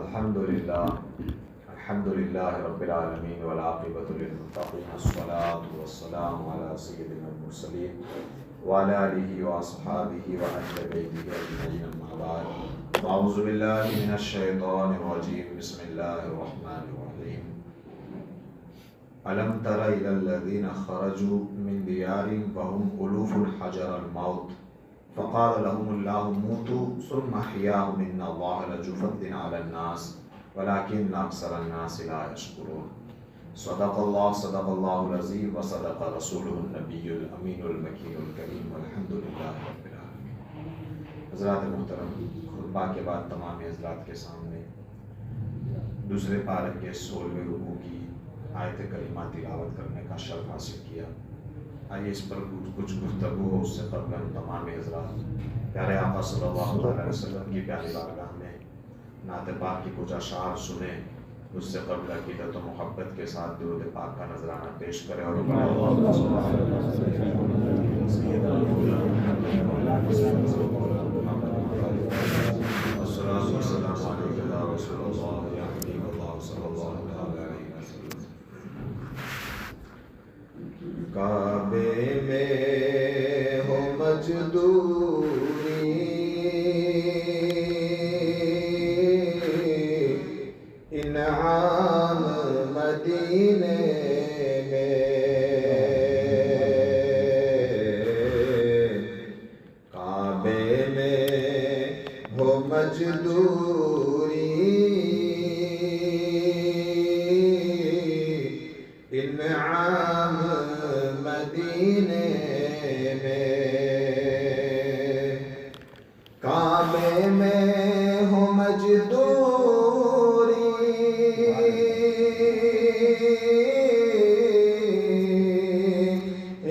الحمد للہ رب العالمین والعاقبۃ للمتقین والصلاة والسلام علی سیدنا المرسلین وعلی آلہ واصحابہ وأہل بیتہ اجمعین اما بعد اعوذ باللہ من الشیطان الرجیم بسم اللہ الرحمن الرحیم الم تر الی الذین خرجوا من دیارہم وهم الوف حذر الموت فقال لهم الله موتوا ثم احیاهم ان اللہ لذو فضل علی الناس ولكن اکثر الناس لا يشکرون صدق اللہ العظیم وصدق رسولہ النبی الامین المکین الکریم والحمد للہ رب العالمین۔ حضرات محترم، خطبہ کے بعد تمام حضرات کے سامنے دوسرے پارے کے 16ویں رکوع کی آیت کریمہ تلاوت کرنے کا شرف حاصل کیا۔ آئیے اس پر کچھ گفتگو ہو، اس سے قبل ہم تمام حضرات پیارے آقا صلی اللہ علیہ وسلم کی پیاری بارگاہ میں نعت پاک کی کچھ اشعار سنیں، اس سے قبل عقیدت و محبت کے ساتھ درود پاک کا نذرانہ پیش کریں اور کعبے میں ہو مجدوری انعام مدینے میں، کعبے میں ہو مجدوری انعام مدینے میں، کعبے میں ہو مجدوری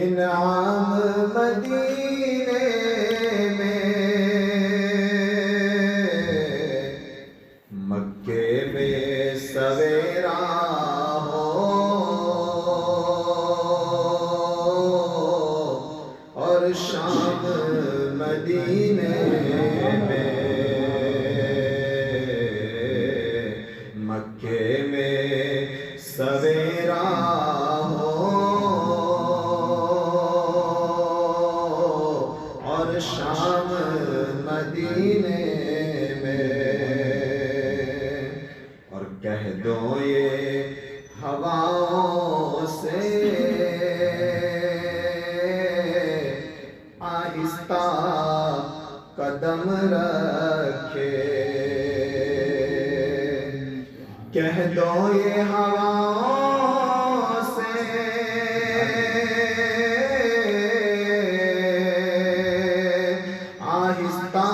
انعام مدینے میں، مکے میں سویرا ہو اور شام مدینے میں، مکے میں سویرا ہو اور شام مدینے میں، اور کہہ دو یہ ہواؤں سے آہستہ قدم رکھے، کہہ دو یہ ہواؤں سے آہستہ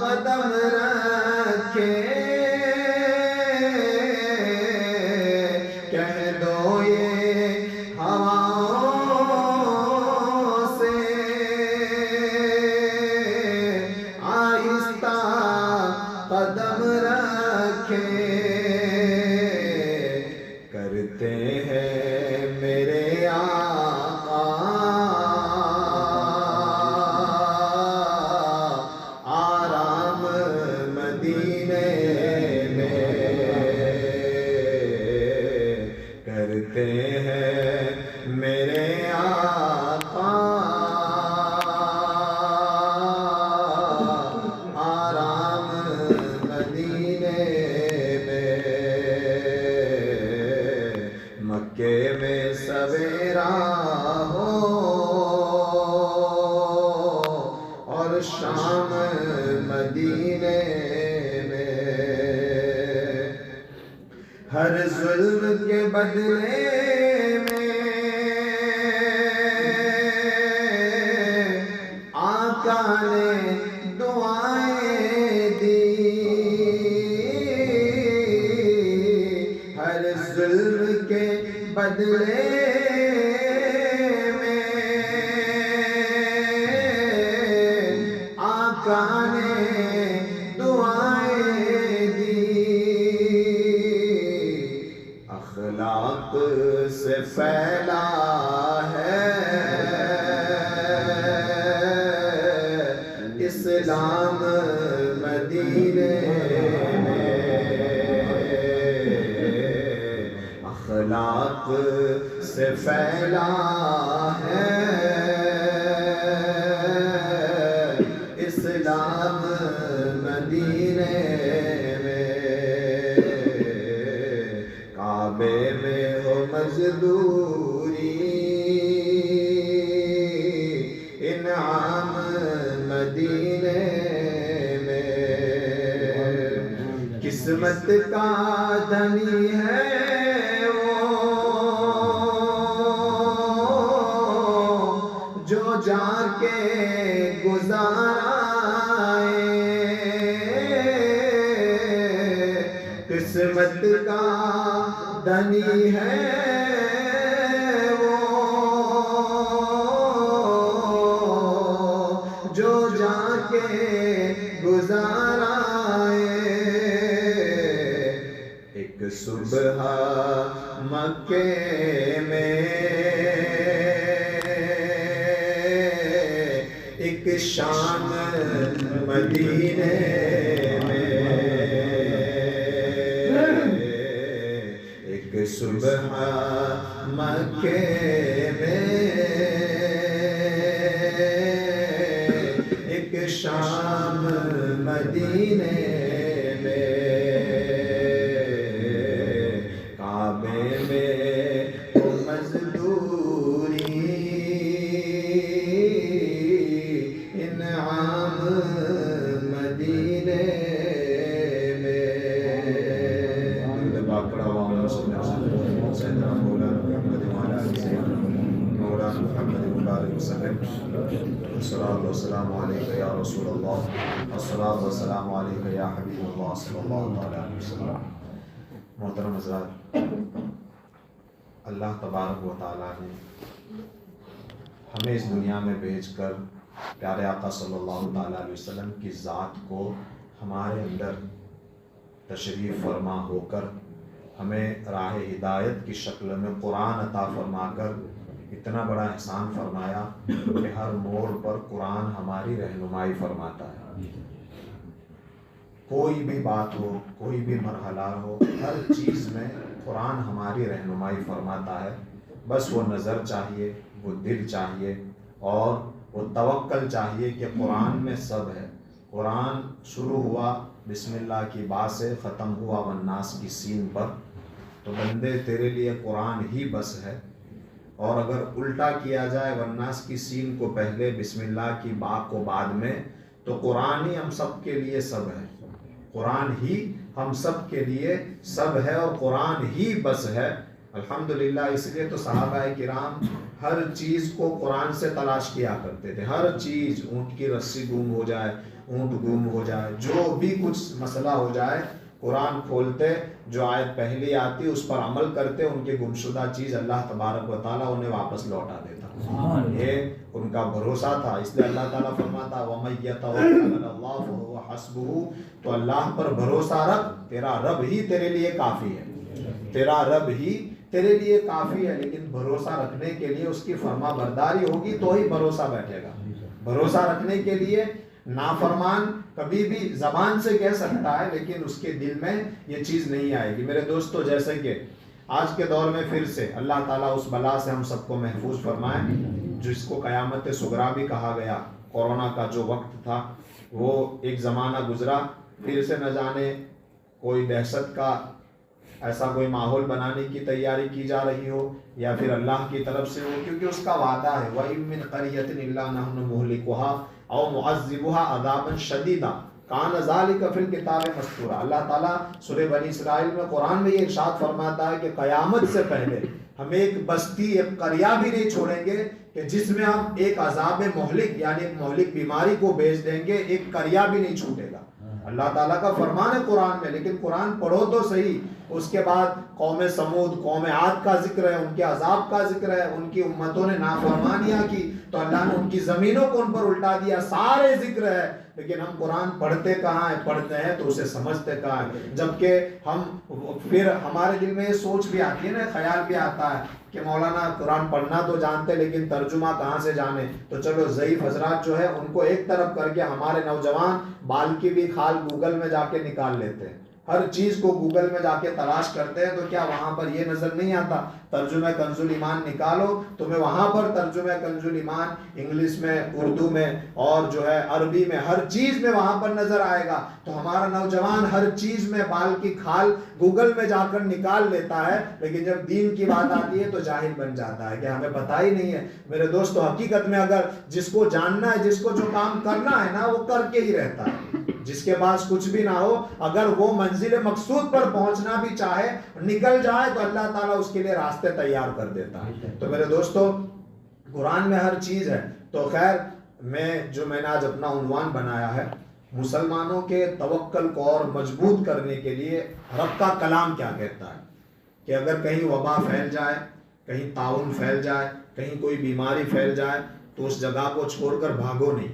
قدم رکھے، کہہ دو یہ ہواؤں سے آہستہ قدم رکھے، کرتے ہیں میرے آقا آرام مدینے میں، کرتے ہیں میرے آقا آرام مدینے میں، مکے میں سویرا ہو اور شام مدینے میں، ہر ظلم کے بدلے میں آقا نے دعائیں دی، ہر ظلم کے بدلے میں آقا نے دعائیں دی، اخلاق سے پھیلا ہے اسلام مدینے میں، سے پھیلا ہے اسلام مدینے میں، کعبے میں ہو مزدوری انعام مدینے میں، قسمت کا دھنی ہے جو جا کے گزارائے، قسمت کا دھنی ہے وہ جو جا کے گزارائے۔ ایک صبح مکے میں، ایک شام مدینے میں، ایک صبح مکے میں، ایک شام مدینے میں، کعبے میں ہو مزدوری انعام مدینے میں۔ سیدنا مولانا محمد مولانا محمد مبارک وسلم، الصلاۃ والسلام علیک یا رسول اللہ، الصلاۃ والسلام علیک یا حبیب اللہ صلی اللہ علیہ وسلم۔ محترم حضرات، اللہ تبارک و تعالیٰ نے ہمیں اس دنیا میں بھیج کر پیارے آقا صلی اللہ تعالیٰ علیہ وسلم کی ذات کو ہمارے اندر تشریف فرما ہو کر ہمیں راہ ہدایت کی شکل میں قرآن عطا فرما کر اتنا بڑا احسان فرمایا کہ ہر موڑ پر قرآن ہماری رہنمائی فرماتا ہے۔ کوئی بھی بات ہو، کوئی بھی مرحلہ ہو، ہر چیز میں قرآن ہماری رہنمائی فرماتا ہے۔ بس وہ نظر چاہیے، وہ دل چاہیے، اور وہ توکل چاہیے کہ قرآن میں سب ہے۔ قرآن شروع ہوا بسم اللہ کی با سے، ختم ہوا والناس کی سین پر، تو بندے تیرے لیے قرآن ہی بس ہے۔ اور اگر الٹا کیا جائے والناس کی سین کو پہلے، بسم اللہ کی با کو بعد میں، تو قرآن ہی ہم سب کے لیے سب ہے۔ قرآن ہی ہم سب کے لیے سب ہے اور قرآن ہی بس ہے۔ الحمدللہ، اس لیے تو صحابہ کرام ہر چیز کو قرآن سے تلاش کیا کرتے تھے۔ ہر چیز، اونٹ کی رسی گم ہو جائے، اونٹ گم ہو جائے، جو بھی کچھ مسئلہ ہو جائے، قرآن کھولتے، جو آیت پہلی آتی اس پر عمل کرتے، ان کی گمشدہ چیز اللہ تبارک و تعالیٰ انہیں واپس لوٹا دیتا۔ یہ ان کا بھروسہ تھا، اس لیے اللہ تعالیٰ فرماتا وَمَن يَتَوَکَّلْ عَلَى اللَّهِ فَهُوَ حَسْبُهُ، تو اللہ پر بھروسہ رکھ، تیرا رب ہی تیرے لیے کافی ہے، تیرا رب ہی تیرے لیے کافی ہے۔ لیکن بھروسہ رکھنے کے لیے اس کی فرما برداری ہوگی تو ہی بھروسہ بیٹھے گا۔ بھروسہ رکھنے کے لیے نافرمان کبھی بھی زبان سے کہہ سکتا ہے لیکن اس کے دل میں یہ چیز نہیں آئے گی۔ میرے دوستو، جیسے کہ آج کے دور میں پھر سے اللہ تعالیٰ اس بلا سے ہم سب کو محفوظ فرمائے جس کو قیامت صغریٰ بھی کہا گیا۔ کورونا کا جو وقت تھا، وہ ایک زمانہ گزرا، پھر سے نہ جانے کوئی دہشت کا ایسا کوئی ماحول بنانے کی تیاری کی جا رہی ہو یا پھر اللہ کی طرف سے ہو، کیونکہ اس کا وعدہ ہے وَإِن مِّن قَرْيَةٍ إِلَّا نَحْنُ مُهْلِكُهَا أَوْ مُعَذِّبُهَا عَذَابًا شَدِيدًا كَانَ ذَلِكَ فِي الْكِتَابِ مَسْطُورًا۔ اللہ تعالیٰ سورہ بنی اسرائیل میں، قرآن میں یہ ارشاد فرماتا ہے کہ قیامت سے پہلے ہم ایک بستی، ایک قریہ بھی نہیں چھوڑیں گے کہ جس میں ہم ایک عذاب مہلک یعنی ایک مہلک بیماری کو بھیج دیں گے، ایک قریہ بھی نہیں چھوٹے گا۔ اللہ تعالیٰ کا فرمان ہے قرآن میں، لیکن قرآن پڑھو تو صحیح۔ اس کے بعد قوم سمود، قوم عاد کا ذکر ہے، ان کے عذاب کا ذکر ہے، ان کی امتوں نے نافرمانیاں کی تو اللہ نے ان کی زمینوں کو ان پر الٹا دیا، سارے ذکر ہے۔ لیکن ہم قرآن پڑھتے کہاں ہیں؟ پڑھتے ہیں تو اسے سمجھتے کہاں ہیں؟ جبکہ ہم پھر ہمارے دل میں یہ سوچ بھی آتی ہے نا، خیال بھی آتا ہے کہ مولانا قرآن پڑھنا تو جانتے لیکن ترجمہ کہاں سے جانے؟ تو چلو ضعیف حضرات جو ہے ان کو ایک طرف کر کے ہمارے نوجوان بال کی بھی کھال گوگل میں جا کے نکال لیتے ہیں۔ ہر چیز کو گوگل میں جا کے تلاش کرتے ہیں تو کیا وہاں پر یہ نظر نہیں آتا ترجمہ کنز الایمان نکالو تمہیں وہاں پر ترجمہ کنز الایمان انگلش میں اردو میں اور جو ہے عربی میں ہر چیز میں وہاں پر نظر آئے گا. تو ہمارا نوجوان ہر چیز میں بال کی کھال گوگل میں جا کر نکال لیتا ہے لیکن جب دین کی بات آتی ہے تو جاہل بن جاتا ہے کہ ہمیں پتہ ہی نہیں ہے. میرے دوستو حقیقت میں اگر جس کو جاننا ہے جس کو جو کام کرنا ہے نا وہ کر کے ہی رہتا ہے. جس کے پاس کچھ بھی نہ ہو اگر وہ منزل مقصود پر پہنچنا بھی چاہے نکل جائے تو اللہ تعالیٰ اس کے لیے راستے تیار کر دیتا ہے. تو میرے دوستو قرآن میں ہر چیز ہے. تو خیر میں نے آج اپنا عنوان بنایا ہے مسلمانوں کے توکل کو اور مضبوط کرنے کے لیے رب کا کلام کیا کہتا ہے کہ اگر کہیں وبا پھیل جائے کہیں طاعون پھیل جائے کہیں کوئی بیماری پھیل جائے تو اس جگہ کو چھوڑ کر بھاگو نہیں.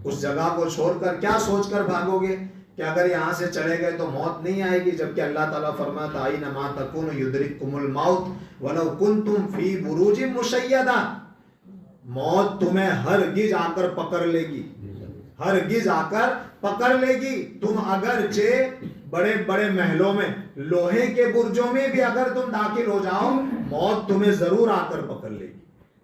اس جگہ کو چھوڑ کر کیا سوچ کر بھاگو گے کہ اگر یہاں سے چلے گئے تو موت نہیں آئے گی جبکہ اللہ تعالیٰ فرماتا اینما تکونوا یدرککم الموت ولو کنتم فی بروج مشیدہ. موت تمہیں ہرگز آ کر پکڑ لے گی ہرگز آ کر پکڑ لے گی. تم اگرچہ بڑے بڑے محلوں میں لوہے کے برجوں میں بھی اگر تم داخل ہو جاؤ موت تمہیں ضرور آ کر پکڑ لے گی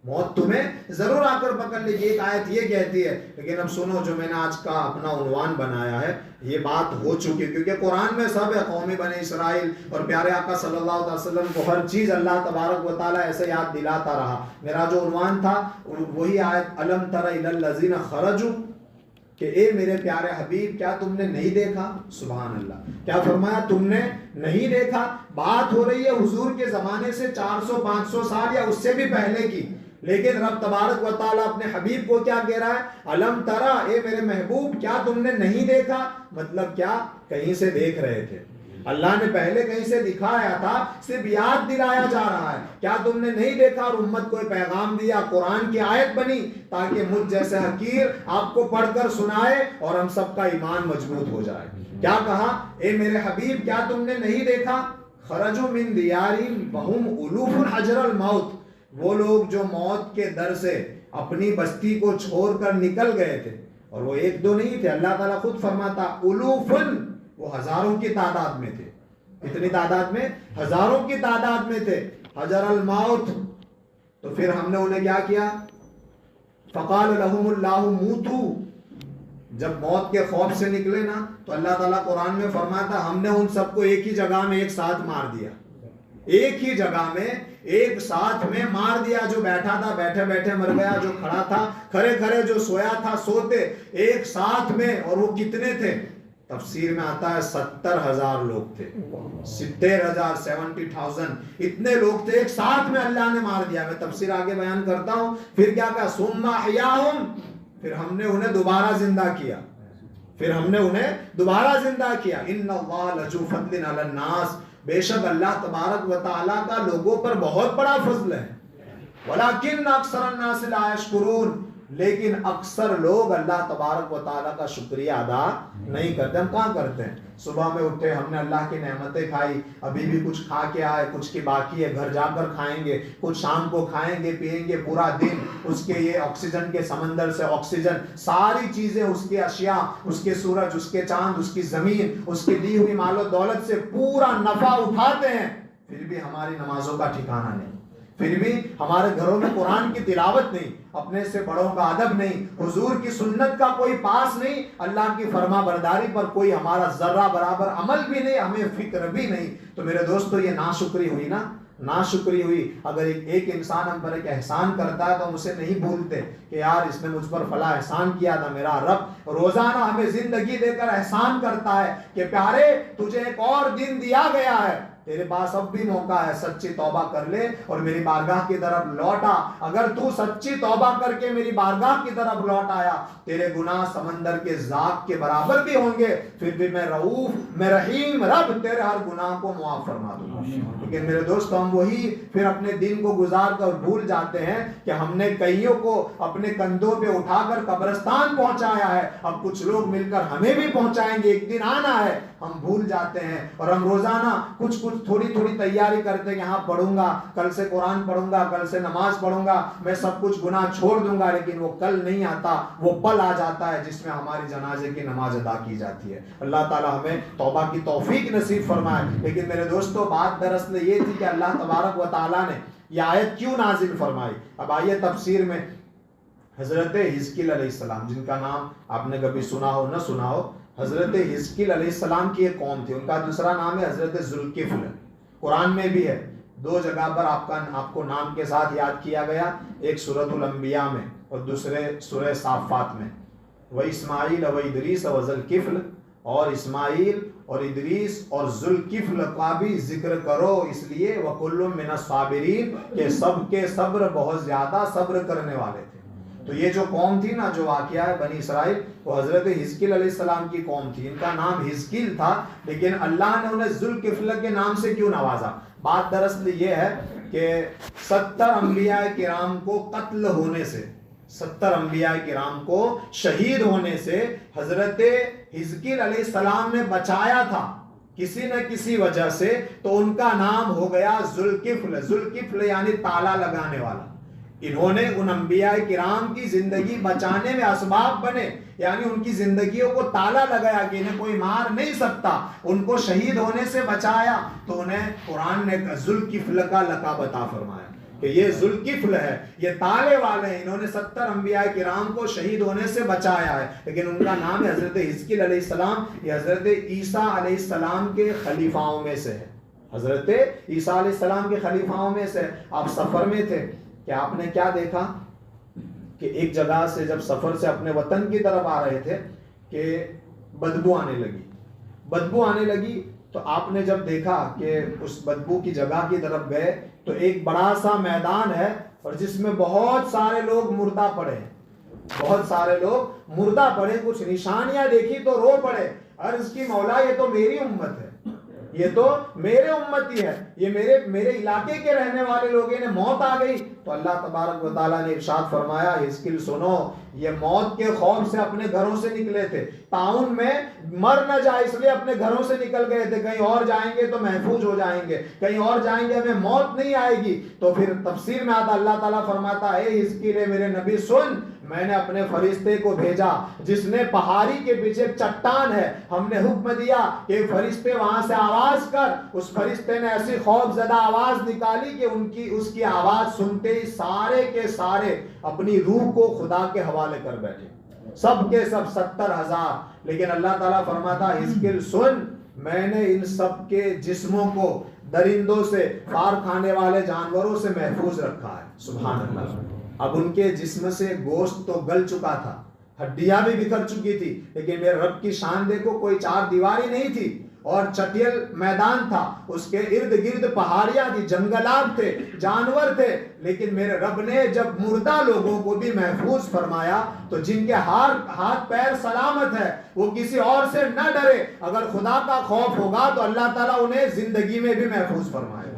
موت تمہیں ضرور آ کر پکڑ لے گی. ایک آیت یہ کہتی ہے لیکن اب سنو جو میں نے آج کا اپنا عنوان بنایا ہے یہ بات ہو چکی کیونکہ قرآن میں سب ہے. قوم بنی اسرائیل اور پیارے آقا صلی اللہ علیہ وسلم کو ہر چیز اللہ تبارک و تعالیٰ ایسے یاد دلاتا رہا. میرا جو عنوان تھا وہی آیت الم تر الی الذین خرجوا کہ اے میرے پیارے حبیب کیا تم نے نہیں دیکھا. سبحان اللہ کیا فرمایا تم نے نہیں دیکھا. بات ہو رہی ہے حضور کے زمانے سے 400-500 سال یا اس سے بھی پہلے کی لیکن رب تبارک و تعالیٰ اپنے حبیب کو کیا کہہ رہا ہے الم ترا اے میرے محبوب کیا تم نے نہیں دیکھا. مطلب کیا کہیں سے دیکھ رہے تھے اللہ نے پہلے کہیں سے دکھایا تھا صرف یاد دلایا جا رہا ہے. کیا تم نے نہیں دیکھا اور امت کو پیغام دیا قرآن کی آیت بنی تاکہ مجھ جیسے حقیر آپ کو پڑھ کر سنائے اور ہم سب کا ایمان مضبوط ہو جائے. کیا کہا اے میرے حبیب کیا تم نے نہیں دیکھا خرجوا من دیارہم وہم الوف حجر الموت. وہ لوگ جو موت کے در سے اپنی بستی کو چھوڑ کر نکل گئے تھے اور وہ ایک دو نہیں تھے. اللہ تعالیٰ خود فرماتا الوفن وہ ہزاروں کی تعداد میں تھے. کتنی تعداد میں ہزاروں کی تعداد میں تھے. حجر الموت تو پھر ہم نے انہیں کیا کیا فقال لهم اللہ موتوا. جب موت کے خوف سے نکلے نا تو اللہ تعالیٰ قرآن میں فرماتا ہم نے ان سب کو ایک ہی جگہ میں ایک ساتھ مار دیا. ایک ہی جگہ میں ایک ساتھ میں مار دیا. جو بیٹھا تھا بیٹھے بیٹھے مر گیا جو کھڑا تھا کھڑے کھڑے جو سویا تھا سوتے ایک ساتھ میں. اور وہ کتنے تھے تفسیر میں آتا ہے 70,000 لوگ تھے. 70,000 70,000 اتنے لوگ تھے ایک ساتھ میں اللہ نے مار دیا. میں تفسیر آگے بیان کرتا ہوں. پھر کیا کہا ثم احیاہم پھر ہم نے انہیں دوبارہ زندہ کیا. پھر ہم نے انہیں دوبارہ زندہ کیا. ان اللہ لذو فضل علی الناس بے شک اللہ تبارک و تعالیٰ کا لوگوں پر بہت بڑا فضل ہے. ولیکن اکثر الناس لا یشکرون لیکن اکثر لوگ اللہ تبارک و تعالیٰ کا شکریہ ادا نہیں کرتے. ہم کہاں کرتے ہیں صبح میں اٹھے ہم نے اللہ کی نعمتیں کھائی ابھی بھی کچھ کھا کے آئے کچھ کی باقی ہے گھر جا کر کھائیں گے کچھ شام کو کھائیں گے پیئیں گے پورا دن اس کے یہ آکسیجن کے سمندر سے آکسیجن ساری چیزیں اس کے اشیاء اس کے سورج اس کے چاند اس کی زمین اس کی دی ہوئی مال و دولت سے پورا نفع اٹھاتے ہیں. پھر بھی ہماری نمازوں کا ٹھکانہ نہیں. پھر بھی ہمارے گھروں میں قرآن کی تلاوت نہیں اپنے سے بڑوں کا ادب نہیں حضور کی سنت کا کوئی پاس نہیں اللہ کی فرما برداری پر کوئی ہمارا ذرہ برابر عمل بھی نہیں ہمیں فکر بھی نہیں. تو میرے دوستو یہ ناشکری ہوئی نا ناشکری ہوئی. اگر ایک انسان ہم پر ایک احسان کرتا ہے تو ہم اسے نہیں بھولتے کہ یار اس نے مجھ پر فلاں احسان کیا تھا. میرا رب روزانہ ہمیں زندگی دے کر احسان کرتا ہے کہ پیارے تجھے ایک اور دن دیا گیا ہے تیرے پاس اب بھی موقع ہے سچی توبہ کر لے اور میری بارگاہ کی طرف لوٹا. اگر تو سچی توبہ کر کے میری بارگاہ کی طرف لوٹ آیا تیرے گناہ سمندر کے زاگ کے برابر بھی ہوں گے پھر بھی میں رؤوف میں رحیم رب تیرے ہر گناہ کو معاف فرما دوں گا. لیکن میرے دوست ہم وہی پھر اپنے دن کو گزار کر بھول جاتے ہیں کہ ہم نے کئیوں کو اپنے کندھوں پہ اٹھا کر قبرستان پہنچایا ہے. اب کچھ لوگ مل کر ہمیں بھی پہنچائیں گے ایک دن آنا ہے. ہم بھول جاتے ہیں اور ہم روزانہ کچھ کچھ تھوڑی تھوڑی تیاری کرتے کہ ہاں پڑھوں گا، کل سے قرآن پڑھوں گا، کل سے نماز پڑھوں گا، میں سب کچھ گناہ چھوڑ دوں گا، لیکن وہ کل نہیں آتا، وہ پل آ جاتا ہے جس میں ہماری جنازے کی نماز ادا کی جاتی ہے۔ اللہ تعالیٰ ہمیں توبہ کی توفیق نصیب فرمائے۔ لیکن میرے دوستو، بات دراصل یہ تھی کہ اللہ تبارک و تعالیٰ نے یہ آیت کیوں نازل فرمائی؟ اب آئیے تفسیر میں۔ حضرت حزقیل علیہ السلام، جن کا نام آپ نے کبھی سنا ہو نہ سنا ہو، حضرت حزقیل علیہ السلام کی ایک قوم تھی، ان کا دوسرا نام ہے حضرت ذوالکفل۔ قرآن میں بھی ہے، 2 جگہ پر آپ کو نام کے ساتھ یاد کیا گیا، ایک سورۃ الانبیاء میں اور دوسرے سورہ صافات میں۔ وَإِسْمَاعِيلَ وَإِدْرِيسَ وَذُوالْكِفْلِ، اور اسماعیل اور ادریس اور ذوالکفل کا بھی ذکر کرو، اس لیے وَكُلٌّ مِّنَ الصَّابِرِينَ کہ سب کے صبر بہت زیادہ صبر کرنے والے تھے۔ تو یہ جو قوم تھی نا، جو واقعہ ہے بنی اسرائیل، وہ حضرت حزقیل علیہ السلام کی قوم تھی۔ ان کا نام حزقیل تھا، لیکن اللہ نے انہیں ذوالکفل کے نام سے کیوں نوازا؟ بات دراصل یہ ہے کہ 70 انبیاء کرام کو قتل ہونے سے، 70 انبیاء کرام کو شہید ہونے سے حضرت حزقیل علیہ السلام نے بچایا تھا کسی نہ کسی وجہ سے، تو ان کا نام ہو گیا ذوالکفل۔ ذوالکفل یعنی تالا لگانے والا۔ انہوں نے ان انبیاء کرام کی زندگی بچانے میں اسباب بنے، یعنی ان کی زندگیوں کو تالا لگایا کہ انہیں کوئی مار نہیں سکتا، ان کو شہید ہونے سے بچایا، تو انہیں قرآن نے ذوالکفل کا لقب عطا فرمایا کہ یہ ذوالکفل ہے، یہ تالے والے ہیں، انہوں نے 70 انبیاء کرام کو شہید ہونے سے بچایا ہے۔ لیکن ان کا نام ہے حضرت حزقیل علیہ السلام، یہ حضرت عیسیٰ علیہ السلام کے خلیفاؤں میں سے ہے۔ حضرت عیسیٰ علیہ السلام کے خلیفاؤں میں سے۔ آپ سفر میں تھے کہ آپ نے کیا دیکھا کہ ایک جگہ سے جب سفر سے اپنے وطن کی طرف آ رہے تھے کہ بدبو آنے لگی، تو آپ نے جب دیکھا کہ اس بدبو کی جگہ کی طرف گئے تو ایک بڑا سا میدان ہے اور جس میں بہت سارے لوگ مردہ پڑے، کچھ نشانیاں دیکھی تو رو پڑے، عرض کی مولا یہ تو میری امت ہے، یہ تو میرے امتی ہے، یہ میرے علاقے کے رہنے والے لوگ، انہیں موت آ گئی۔ تو اللہ تبارک و تعالیٰ نے ارشاد فرمایا، حزقیل سنو، یہ موت کے خوف سے اپنے گھروں سے نکلے تھے، طاعون میں مر نہ جائے اس لیے اپنے گھروں سے نکل گئے تھے، کہیں اور جائیں گے تو محفوظ ہو جائیں گے، کہیں اور جائیں گے ہمیں موت نہیں آئے گی۔ تو پھر تفسیر میں آتا اللہ تعالیٰ فرماتا، اے حزقیل میرے نبی سن، میں نے اپنے فرشتے کو بھیجا جس نے پہاڑی کے پیچھے چٹان ہے، ہم نے حکم دیا کہ فرشتے وہاں سے آواز کر، اس فرشتے نے ایسی خوف زدہ آواز نکالی کہ اس کی آواز سنتے ہی سارے کے سارے اپنی روح کو خدا کے حوالے کر بیٹھے، سب کے سب 70,000۔ لیکن اللہ تعالیٰ فرماتا، حزقیل سن، میں نے ان سب کے جسموں کو درندوں سے، پار کھانے والے جانوروں سے محفوظ رکھا ہے۔ سبحان اللہ۔ اب ان کے جسم سے گوشت تو گل چکا تھا، ہڈیاں بھی بکھر چکی تھی، لیکن میرے رب کی شان دیکھو، کوئی چار دیواری نہیں تھی اور چٹیل میدان تھا، اس کے ارد گرد پہاڑیاں تھی، جنگلات تھے، جانور تھے، لیکن میرے رب نے جب مردہ لوگوں کو بھی محفوظ فرمایا تو جن کے ہاتھ پیر سلامت ہے وہ کسی اور سے نہ ڈرے، اگر خدا کا خوف ہوگا تو اللہ تعالیٰ انہیں زندگی میں بھی محفوظ فرمائے گا۔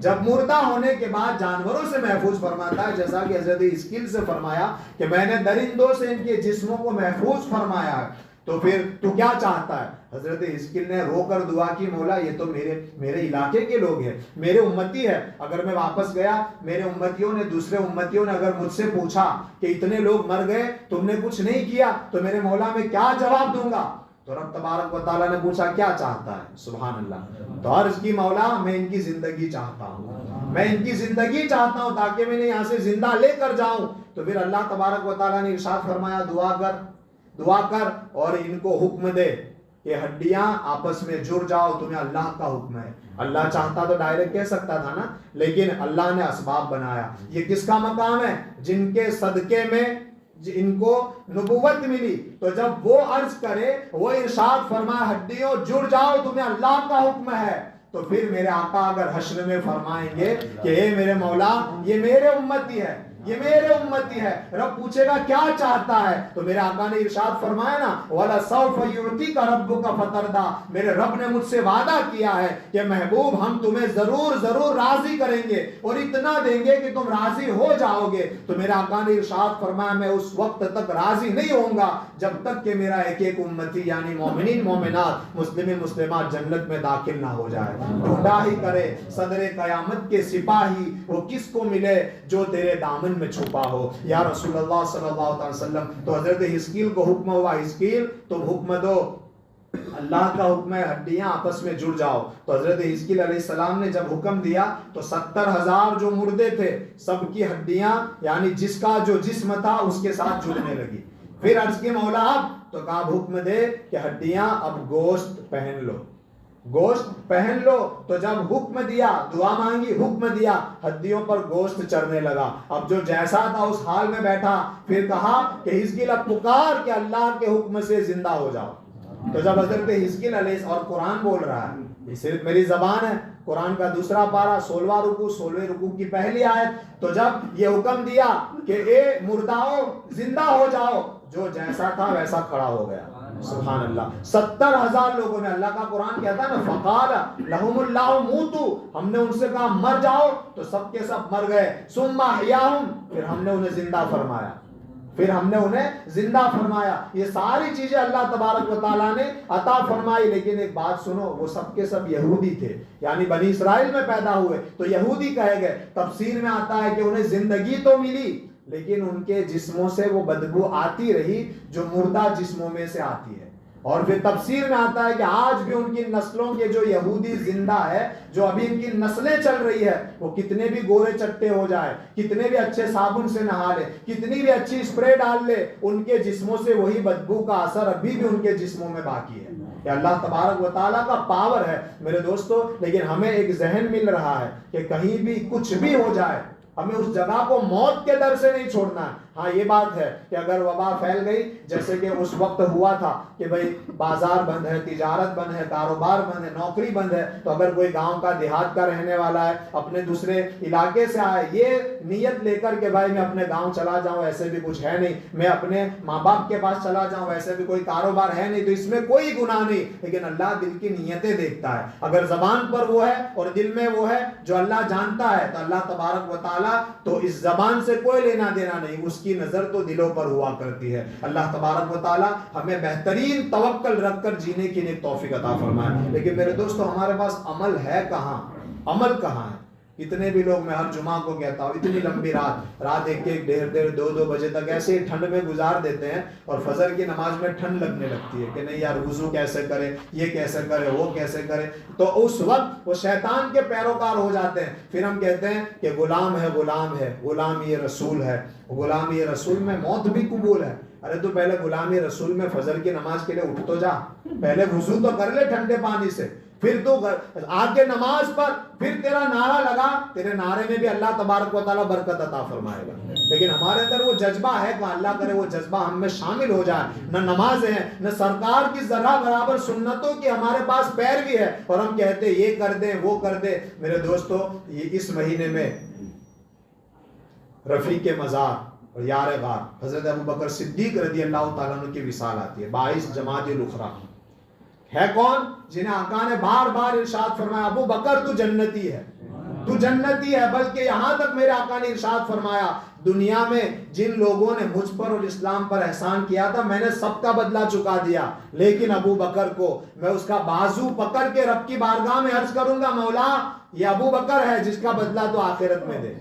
جب مردہ ہونے کے بعد جانوروں سے محفوظ فرماتا ہے، جیسا کہ حضرت حزقیل سے فرمایا کہ میں نے درندوں سے ان کے جسموں کو محفوظ فرمایا ہے، تو پھر تو کیا چاہتا ہے؟ حضرت حزقیل نے رو کر دعا کی، مولا یہ تو میرے علاقے کے لوگ ہیں، میرے امتی ہے، اگر میں واپس گیا، میرے دوسرے امتیوں نے اگر مجھ سے پوچھا کہ اتنے لوگ مر گئے تم نے کچھ نہیں کیا تو میرے مولا میں کیا جواب دوں گا؟ تو رب تبارک و تعالیٰ نے پوچھا کیا چاہتا ہے؟ سبحان اللہ۔ تو عرض کی مولا میں ان کی زندگی چاہتا ہوں، تاکہ میں انہیں یہاں سے زندہ لے کر جاؤں۔ تو پھر اللہ تبارک و تعالیٰ نے ارشاد فرمایا، دعا کر اور ان کو حکم دے کہ ہڈیاں آپس میں جڑ جاؤ، تمہیں اللہ کا حکم ہے۔ اللہ چاہتا تو ڈائریکٹ کہہ سکتا تھا نا، لیکن اللہ نے اسباب بنایا۔ یہ کس کا مقام ہے؟ جن کے صدقے میں ان کو نبوت ملی، تو جب وہ عرض کرے، وہ ارشاد فرمائے ہڈیوں جڑ جاؤ، تمہیں اللہ کا حکم ہے، تو پھر میرے آقا اگر حشر میں فرمائیں گے کہ اے میرے مولا یہ میرے امتی ہے، یہ میرے امتی ہے. رب پوچھے گا کیا چاہتا ہے, تو میرے آقا نے ارشاد فرمایا نا وَلَسَوْفَ يُعْطِيكَ رَبُّكَ فَتَرْضَىٰ, میرے رب نے مجھ سے وعدہ کیا ہے کہ محبوب ہم تمہیں ضرور ضرور راضی کریں گے اور اتنا دیں گے کہ تم راضی ہو جاؤ گے. تو میرے آقا نے ارشاد فرمایا میں اس وقت تک راضی نہیں ہوں گا جب تک کہ میرا ایک ایک امتی یعنی مومنین مومنات مسلمین مسلمات جنت میں داخل نہ ہو جائے. ڈھونڈا ہی کرے صدر قیامت کے سپاہی وہ کس کو ملے جو تیرے دامن میں چھپا ہو. یا رسول اللہ صلی اللہ علیہ وسلم, تو حضرت حزقیل کو حکم ہوا حزقیل تم حکم دو, اللہ کا حکم ہے ہڈیاں آپس میں جڑ جاؤ. تو حضرت حزقیل علیہ السلام نے جب حکم دیا تو 70,000 جو مردے تھے سب کی ہڈیاں یعنی جس کا جو جسم تھا اس کے ساتھ جڑنے لگی. پھر عرض کی مولا اب, تو کہا حکم دے کہ ہڈیاں اب گوشت پہن لو, گوشت پہن لو. تو جب حکم دیا دعا مانگی حکم دیا ہڈیوں پر گوشت چڑھنے لگا. اب جو جیسا تھا اس حال میں بیٹھا, پھر کہا کہ حزقیل اب پکار کہ اللہ کے حکم سے زندہ ہو جاؤ. تو جب حضرت حزقیل علیہ اور قرآن بول رہا ہے, یہ صرف میری زبان ہے, قرآن کا دوسرا پارہ 16واں رکوع 16ویں رکوع کی پہلی آیت. تو جب یہ حکم دیا کہ اے مرداؤ زندہ ہو جاؤ, جو جیسا تھا ویسا کھڑا ہو گیا. سبحان اللہ. 70,000 لوگوں نے, اللہ کا قرآن کہتا ہے نا فقال لهم اللہ موتو, ہم نے ان سے کہا مر جاؤ تو سب کے سب مر گئے. ثم احیاہم, پھر ہم نے انہیں زندہ فرمایا, پھر ہم نے انہیں زندہ فرمایا. یہ ساری چیزیں اللہ تبارک و تعالیٰ نے عطا فرمائی. لیکن ایک بات سنو, وہ سب کے سب یہودی تھے یعنی بنی اسرائیل میں پیدا ہوئے تو یہودی کہے گئے. تفسیر میں آتا ہے کہ انہیں زندگی تو ملی لیکن ان کے جسموں سے وہ بدبو آتی رہی جو مردہ جسموں میں سے آتی ہے. اور پھر تفسیر میں آتا ہے کہ آج بھی ان کی نسلوں کے جو یہودی زندہ ہے, جو ابھی ان کی نسلیں چل رہی ہے, وہ کتنے بھی گورے چٹے ہو جائے, کتنے بھی اچھے صابن سے نہا لے, کتنی بھی اچھی اسپرے ڈال لے, ان کے جسموں سے وہی بدبو کا اثر ابھی بھی ان کے جسموں میں باقی ہے. یہ اللہ تبارک و تعالیٰ کا پاور ہے میرے دوستو. لیکن ہمیں ایک ذہن مل رہا ہے کہ کہیں بھی کچھ بھی ہو جائے ہمیں اس جگہ کو موت کے در سے نہیں چھوڑنا ہے. ہاں یہ بات ہے کہ اگر وبا پھیل گئی جیسے کہ اس وقت ہوا تھا کہ بھئی بازار بند ہے, تجارت بند ہے, کاروبار بند ہے, نوکری بند ہے, تو اگر کوئی گاؤں کا دیہات کا رہنے والا ہے اپنے دوسرے علاقے سے آئے یہ نیت لے کر کہ بھائی میں اپنے گاؤں چلا جاؤں ایسے بھی کچھ ہے نہیں, میں اپنے ماں باپ کے پاس چلا جاؤں ایسے بھی کوئی کاروبار ہے نہیں, تو اس میں کوئی گناہ نہیں. لیکن اللہ دل کی نیتیں دیکھتا ہے. اگر زبان پر وہ ہے اور دل میں وہ ہے جو اللہ جانتا ہے, تو اللہ تبارک و تعالیٰ تو اس زبان سے کوئی لینا دینا نہیں, اس کی نظر تو دلوں پر ہوا کرتی ہے. اللہ تبارک و تعالیٰ ہمیں بہترین توکل رکھ کر جینے کی نیک توفیق عطا فرمائے. لیکن میرے دوستو ہمارے پاس عمل ہے کہاں, عمل کہاں ہے؟ کتنے بھی لوگ, میں ہر جمعہ کو کہتا ہوں, اتنی لمبی رات ایک ایک ڈیڑھ دو بجے تک ایسے ہی ٹھنڈ میں گزار دیتے ہیں, اور فجر کی نماز میں ٹھنڈ لگنے لگتی ہے کہ نہیں یار وضو کیسے کرے, یہ کیسے کرے, وہ کیسے کرے. تو اس وقت وہ شیطان کے پیروکار ہو جاتے ہیں. پھر ہم کہتے ہیں کہ غلام ہے, غلام ہے, غلام یہ رسول ہے, غلام یہ رسول میں موت بھی قبول ہے. ارے تو پہلے غلام یہ رسول میں فجر کی نماز کے لیے اٹھ تو جا, پہلے وضو تو کر لے ٹھنڈے پانی سے, پھر تو آ کے نماز پر پھر تیرا نعرہ لگا, تیرے نعرے میں بھی اللہ تبارک و تعالیٰ برکت عطا فرمائے گا. لیکن ہمارے اندر وہ جذبہ ہے کہ اللہ کرے وہ جذبہ ہم میں شامل ہو جائے. نہ نماز ہے, نہ سرکار کی ذرہ برابر سنتوں کی ہمارے پاس پیروی ہے, اور ہم کہتے یہ کر دیں وہ کر دیں. میرے دوستو یہ اس مہینے میں رفیق مزار اور یار غار حضرت ابوبکر صدیق رضی اللہ تعالیٰ عنہ کی وصال آتی ہے 22 جمادی الاخری. ہے کون جنہیں آقا نے بار بار ارشاد فرمایا ابو بکر تو جنتی ہے, تو جنتی ہے. بلکہ یہاں تک میرے آقا نے ارشاد فرمایا دنیا میں جن لوگوں نے مجھ پر اور اسلام پر احسان کیا تھا میں نے سب کا بدلہ چکا دیا, لیکن ابو بکر کو میں اس کا بازو پکڑ کے رب کی بارگاہ میں عرض کروں گا مولا یہ ابو بکر ہے جس کا بدلہ تو آخرت میں دے,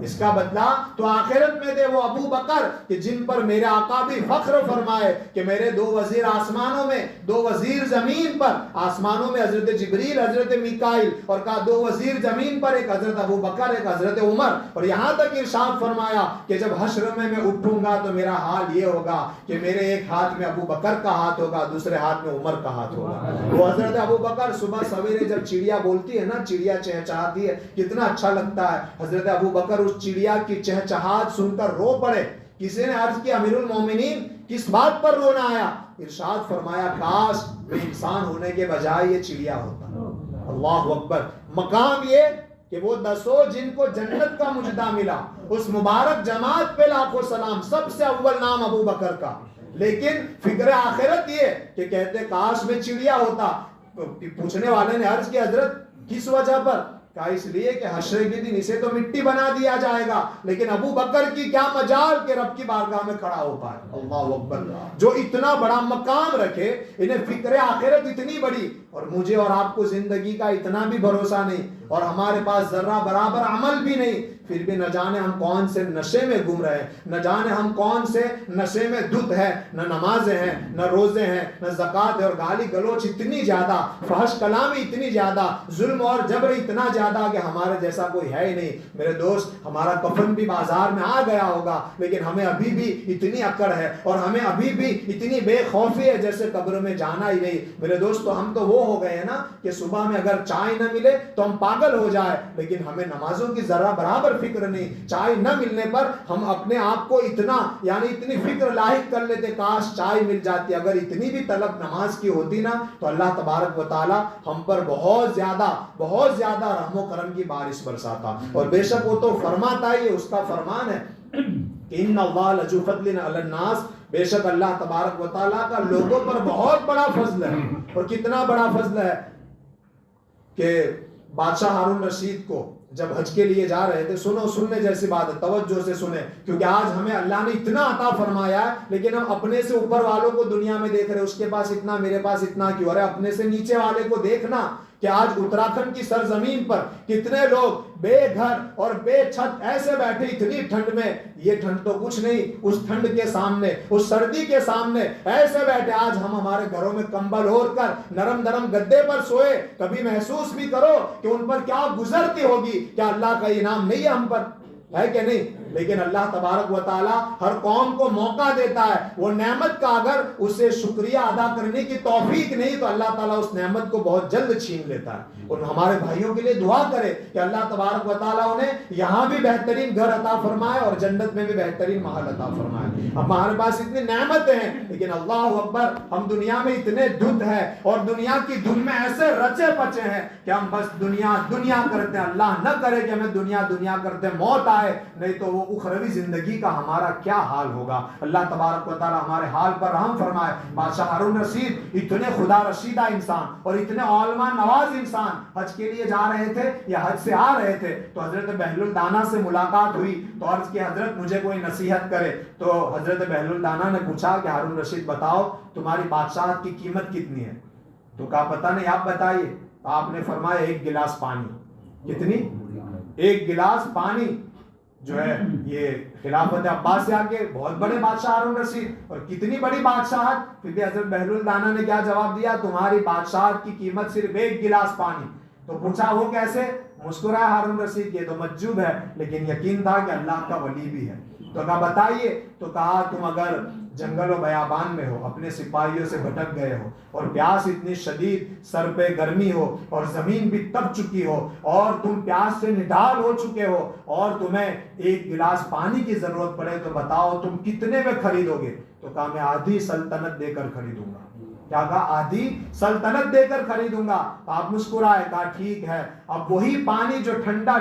اس کا بدلہ تو آخرت میں دے. وہ ابو بکر کہ جن پر میرے آقا بھی فخر فرمائے کہ میرے 2 وزیر آسمانوں میں 2 وزیر زمین پر, آسمانوں میں حضرت جبریل حضرت میکائیل, اور کہا 2 وزیر زمین پر, ایک حضرت ابو بکر ایک حضرت عمر. اور یہاں تک ارشاد فرمایا کہ جب حشر میں اٹھوں گا تو میرا حال یہ ہوگا کہ میرے ایک ہاتھ میں ابو بکر کا ہاتھ ہوگا, دوسرے ہاتھ میں عمر کا ہاتھ ہوگا. وہ حضرت ابو بکر صبح سویرے جب چڑیا بولتی ہے نا, چڑیا چہچہاتی ہے, کتنا اچھا لگتا ہے. حضرت ابو بکر اس چڑیا کی چہچہات سن کر رو پڑے. کسی نے عرض کیا امیر المومنین کس بات پر رونا آیا؟ ارشاد فرمایا کاش میں انسان ہونے کے بجائے یہ چڑیا ہوتا. اللہ اکبر. مقام یہ کہ وہ 10 جن کو جنت کا مجدہ ملا، اس مبارک جماعت پہ لاکھوں سلام، سب سے اول نام ابو بکر کا. لیکن فکر آخرت یہ کہ کہتے کاش میں چڑیا ہوتا. پوچھنے والے نے عرض کی حضرت کس وجہ پر؟ کہا اس لیے کہ حشر کے دن اسے تو مٹی بنا دیا جائے گا، لیکن ابو بکر کی کیا مجال کہ رب کی بارگاہ میں کھڑا ہو پائے. اللہ اکبر. جو اتنا بڑا مقام رکھے، انہیں فکر آخرت اتنی بڑی، اور مجھے اور آپ کو زندگی کا اتنا بھی بھروسہ نہیں، اور ہمارے پاس ذرہ برابر عمل بھی نہیں، پھر بھی نہ جانے ہم کون سے نشے میں گم رہے، نہ جانے ہم کون سے نشے میں دھت ہے. نہ نمازیں ہیں، نہ روزے ہیں، نہ زکوٰۃ ہے، اور گالی گلوچ اتنی زیادہ، فحش کلامی اتنی زیادہ، ظلم اور جبر اتنا زیادہ کہ ہمارے جیسا کوئی ہے ہی نہیں. میرے دوست، ہمارا کفن بھی بازار میں آ گیا ہوگا، لیکن ہمیں ابھی بھی اتنی اکڑ ہے، اور ہمیں ابھی بھی اتنی بے خوفی ہے جیسے قبر میں جانا ہی نہیں. میرے دوست، تو ہم تو وہ ہو گئے ہیں نا کہ صبح میں اگر چائے نہ ملے تو ہم پاگل ہو جائے، لیکن ہمیں نمازوں کی ذرہ برابر فکر نہیں. چائے نہ ملنے پر ہم اپنے آپ کو اتنا اتنی فکر لاحق کر لیتے، کاش چائے مل جاتی. اگر اتنی بھی طلب نماز کی ہوتی نا تو اللہ تبارک و تعالی ہم پر بہت زیادہ رحم و کرم کی بارش برساتا. اور بے شک وہ تو فرماتا ہی، اس کا فرمان ہے کہ ان اللہ لذو فضل علی الناس، بے شک اللہ تبارک و تعالیٰ کا لوگوں پر بہت بڑا فضل ہے. اور کتنا بڑا فضل ہے کہ بادشاہ ہارون رشید کو جب حج کے لیے جا رہے تھے، سننے جیسی بات ہے، توجہ سے سنیں، کیونکہ آج ہمیں اللہ نے اتنا عطا فرمایا ہے، لیکن ہم اپنے سے اوپر والوں کو دنیا میں دیکھ رہے ہیں، اس کے پاس اتنا، میرے پاس اتنا کیوں. ارے اپنے سے نیچے والے کو دیکھنا کہ آج اتراکھنڈ کی سرزمین پر کتنے لوگ بے گھر اور بے چھت ایسے بیٹھے اتنی ٹھنڈ میں. یہ ٹھنڈ تو کچھ نہیں اس ٹھنڈ کے سامنے، اس سردی کے سامنے ایسے بیٹھے. آج ہم ہمارے گھروں میں کمبل اوڑھ کر نرم نرم گدے پر سوئے. کبھی محسوس بھی کرو کہ ان پر کیا گزرتی ہوگی. کیا اللہ کا انعام نہیں ہے ہم پر؟ ہے کہ نہیں؟ لیکن اللہ تبارک و تعالی ہر قوم کو موقع دیتا ہے. وہ نعمت کا اگر اسے شکریہ ادا کرنے کی توفیق نہیں تو اللہ تعالیٰ اس نعمت کو بہت جلد چھین لیتا ہے. اور ہمارے بھائیوں کے لیے دعا کرے کہ اللہ تبارک و تعالیٰ انہیں یہاں بھی بہترین گھر عطا فرمائے اور جنت میں بھی بہترین محل عطا فرمائے. ہمارے پاس اتنی نعمتیں ہیں، لیکن اللہ اکبر، ہم دنیا میں اتنے دھت ہیں اور دنیا کی دھن میں ایسے رچے پچے ہیں کہ ہم بس دنیا دنیا کرتے ہیں. اللہ نہ کرے کہ ہمیں دنیا کرتے موت آئے، نہیں تو وہ اخروی زندگی کا ہمارا کیا حال ہوگا. اللہ تبارک و تعالی ہمارے حال پر رحم فرمائے. بادشاہ ہارون رشید اتنے خدا رشیدہ انسان اور اتنے علماء نواز انسان حج کے لیے جا رہے تھے یا حج سے آ رہے تھے تو حضرت بہل الدانا سے ملاقات ہوئی. تو عرض کی حضرت مجھے کوئی نصیحت کرے. تو حضرت بہل الدانا نے پوچھا کہ ہارون رشید بتاؤ تمہاری بادشاہت کی قیمت کتنی ہے؟ تو کہا پتہ نہیں، آپ بتائیے. آپ نے فرمایا 1 گلاس پانی. کتنی؟ 1 گلاس پانی جو ہے. یہ خلافت عباس سے آگے بہت بڑے بادشاہ ہارون رشید، اور کتنی بڑی بادشاہت. پھر بھی حضرت بہل الدانا نے کیا جواب دیا؟ تمہاری بادشاہت کی قیمت صرف 1 گلاس پانی. تو پوچھا وہ کیسے؟ مسکرایا ہارون رشید، یہ تو مجذوب ہے، لیکن یقین تھا کہ اللہ کا ولی بھی ہے. تو کہا بتائیے. تو کہا تم اگر جنگل و بیابان میں ہو، اپنے سپاہیوں سے بھٹک گئے ہو، اور پیاس اتنی شدید، سر پہ گرمی ہو، اور زمین بھی تپ چکی ہو، اور تم پیاس سے نڈال ہو چکے ہو، اور تمہیں 1 گلاس پانی کی ضرورت پڑے، تو بتاؤ تم کتنے میں خریدو گے؟ تو کہا میں آدھی سلطنت دے کر خریدوں گا. کیا کہا؟ آدھی سلطنت دے کر خریدوں گا. آپ مسکرائے. کہا ٹھیک ہے. اب وہی پانی جو ٹھنڈا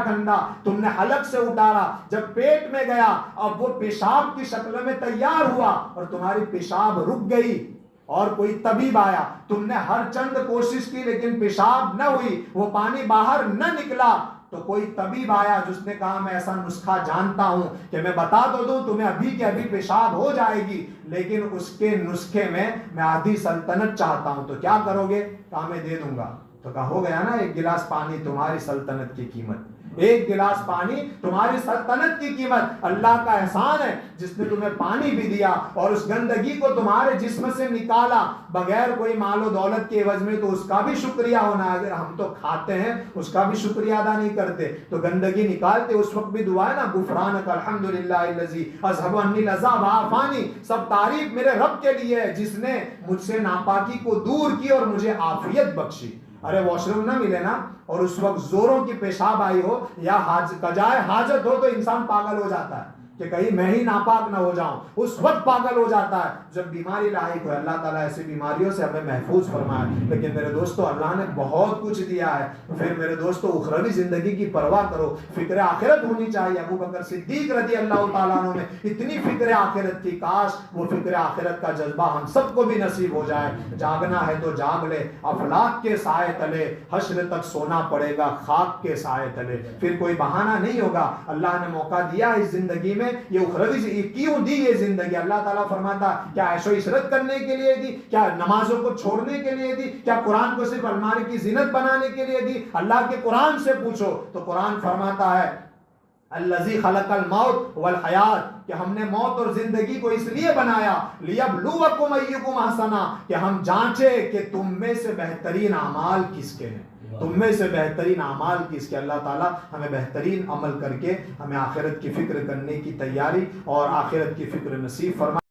تم نے حلق سے اتارا، جب پیٹ میں گیا، اب وہ پیشاب کی شکل میں تیار ہوا اور تمہاری پیشاب رک گئی، اور کوئی طبیب آیا، تم نے ہر چند کوشش کی لیکن پیشاب نہ ہوئی، وہ پانی باہر نہ نکلا. تو کوئی طبیب آیا جس نے کہا میں ایسا نسخہ جانتا ہوں کہ میں بتا تو دوں تمہیں ابھی کے ابھی پیشاب ہو جائے گی، لیکن اس کے نسخے میں آدھی سلطنت چاہتا ہوں. تو کیا کرو گے؟ کہا میں دے دوں گا. تو کہا ہو گیا نا 1 گلاس پانی تمہاری سلطنت کی قیمت. 1 گلاس پانی تمہاری سلطنت کی قیمت. اللہ کا احسان ہے جس نے تمہیں پانی بھی دیا اور اس گندگی کو تمہارے جسم سے نکالا بغیر کوئی مال و دولت کے عوض میں. تو اس کا بھی شکریہ ہونا ہے. اگر ہم تو کھاتے ہیں اس کا بھی شکریہ ادا نہیں کرتے تو گندگی نکالتے اس وقت بھی دعا ہے نا، غفرانک الحمدللہ الذی اذھب عنی العذاب وعافانی. سب تعریف میرے رب کے لیے ہے جس نے مجھ سے ناپاکی کو دور کی اور مجھے عافیت بخشی. ارے واش روم نہ ملے نا اور اس وقت زوروں کی پیشاب آئی ہو یا قضائے حاجت ہو تو انسان پاگل ہو جاتا ہے. کہ کہیں میں ہی ناپاک نہ ہو جاؤں، اس وقت پاگل ہو جاتا ہے جب بیماری لاحق ہو۔ اللہ تعالیٰ ایسی بیماریوں سے ہمیں محفوظ فرمائے۔ لیکن میرے دوستو اللہ نے بہت کچھ دیا ہے، پھر میرے دوستو اخروی زندگی کی پرواہ کرو، فکر آخرت ہونی چاہیے۔ ابو بکر صدیق رضی اللہ تعالیٰ عنہ میں اتنی فکر آخرت تھی، کاش وہ فکر آخرت کا جذبہ ہم سب کو بھی نصیب ہو جائے۔ جاگنا ہے تو جاگ لے، افلاک کے سائے تلے، حشر تک سونا پڑے گا خاک کے سائے تلے۔ پھر کوئی بہانہ نہیں ہوگا۔ اللہ نے موقع دیا اس زندگی میں، یہ اخروی کیوں دی یہ زندگی؟ اللہ تعالیٰ فرماتا کیا عیش و عشرت کرنے کے لیے دی؟ کیا نمازوں کو چھوڑنے کے لیے دی؟ کیا قرآن کو صرف الماری کی زینت بنانے کے لیے دی؟ اللہ کے قرآن سے پوچھو تو قرآن فرماتا ہے الذی خلق الموت والحیات، کہ ہم نے موت اور زندگی کو اس لیے بنایا لیبلوکم ایکم احسن، کہ ہم جانچے کہ تم میں سے بہترین اعمال کس کے ہیں، تم میں سے بہترین اعمال کس کے۔ اللہ تعالیٰ ہمیں بہترین عمل کر کے ہمیں آخرت کی فکر کرنے کی تیاری اور آخرت کی فکر نصیب فرمائے۔